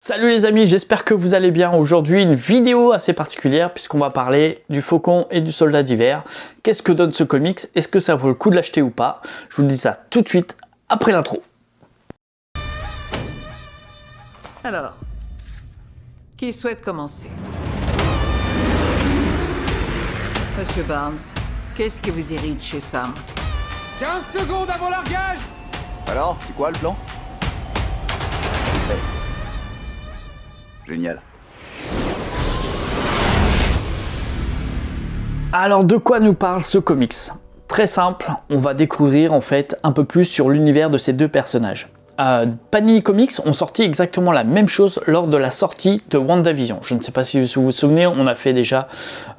Salut les amis, j'espère que vous allez bien. Aujourd'hui, une vidéo assez particulière puisqu'on va parler du Faucon et du Soldat d'hiver. Qu'est-ce que donne ce comics? Est-ce que ça vaut le coup de l'acheter ou pas? Je vous dis ça tout de suite après l'intro. Alors, qui souhaite commencer? Monsieur Barnes, qu'est-ce qui vous irrite chez Sam? 15 secondes avant largage. Alors, c'est quoi le plan? Génial. Alors de quoi nous parle ce comics? Très simple, on va découvrir en fait un peu plus sur l'univers de ces deux personnages. Panini Comics ont sorti exactement la même chose lors de la sortie de WandaVision. Je ne sais pas si vous vous souvenez, on a fait déjà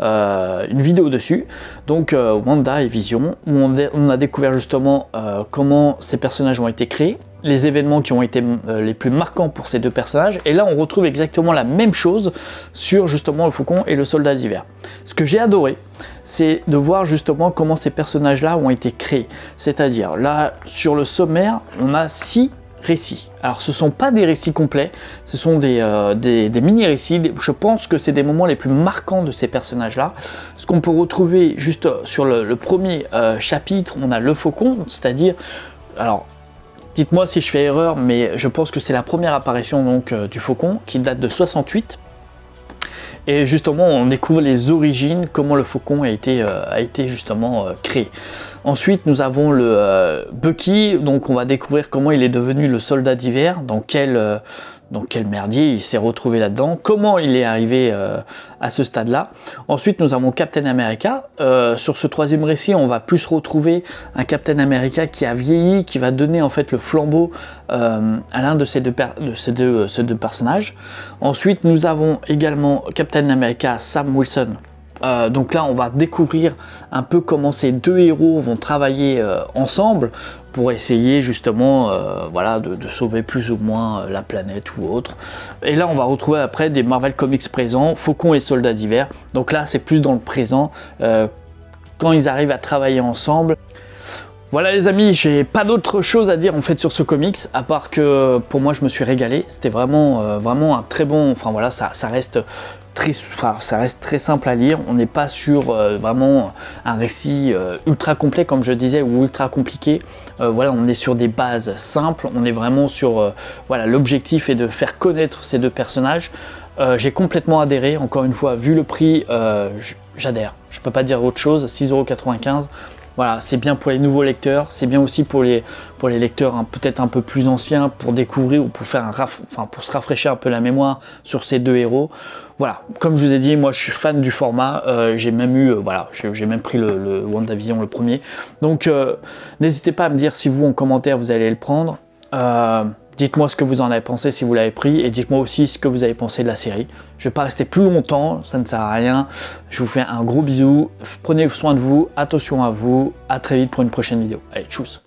une vidéo dessus. Donc Wanda et Vision, où on a découvert justement comment ces personnages ont été créés, les événements qui ont été les plus marquants pour ces deux personnages. Et là, on retrouve exactement la même chose sur justement le Faucon et le Soldat d'hiver. Ce que j'ai adoré, c'est de voir justement comment ces personnages-là ont été créés. C'est-à-dire, là, sur le sommaire, on a 6 récits. Alors ce ne sont pas des récits complets, ce sont des mini-récits. Je pense que c'est des moments les plus marquants de ces personnages-là. Ce qu'on peut retrouver juste sur le premier chapitre, on a le Faucon, c'est-à-dire, alors dites-moi si je fais erreur, mais je pense que c'est la première apparition donc, du Faucon qui date de 68. Et justement, on découvre les origines, comment le Faucon a été justement créé. Ensuite, nous avons le Bucky, donc on va découvrir comment il est devenu le Soldat d'hiver, dans quel merdier il s'est retrouvé là-dedans, comment il est arrivé à ce stade-là. Ensuite, nous avons Captain America. Sur ce troisième récit, on va plus retrouver un Captain America qui a vieilli, qui va donner en fait le flambeau à l'un de ces deux personnages. Ensuite, nous avons également Captain America Sam Wilson. Donc là, on va découvrir un peu comment ces deux héros vont travailler ensemble pour essayer justement voilà, de sauver plus ou moins la planète ou autre. Et là, on va retrouver après des Marvel Comics présents, Faucon et Soldat d'hiver. Donc là, c'est plus dans le présent, quand ils arrivent à travailler ensemble. Voilà les amis, j'ai pas d'autre chose à dire en fait sur ce comics, à part que pour moi je me suis régalé. C'était vraiment, vraiment un très bon, enfin voilà, ça reste très simple à lire. On n'est pas sur vraiment un récit ultra complet comme je disais ou ultra compliqué. Voilà, on est sur des bases simples, on est vraiment sur, voilà, l'objectif est de faire connaître ces deux personnages. J'ai complètement adhéré, encore une fois, vu le prix, j'adhère. Je peux pas dire autre chose, 6,95 €. Voilà, c'est bien pour les nouveaux lecteurs, c'est bien aussi pour les lecteurs peut-être un peu plus anciens pour découvrir ou pour faire pour se rafraîchir un peu la mémoire sur ces deux héros. Voilà, comme je vous ai dit, moi je suis fan du format, j'ai même eu, voilà, j'ai même pris le WandaVision le premier. Donc n'hésitez pas à me dire si vous en commentaire vous allez le prendre. Dites-moi ce que vous en avez pensé si vous l'avez pris et dites-moi aussi ce que vous avez pensé de la série. Je ne vais pas rester plus longtemps, ça ne sert à rien. Je vous fais un gros bisou, prenez soin de vous, attention à vous, à très vite pour une prochaine vidéo. Allez, tchuss!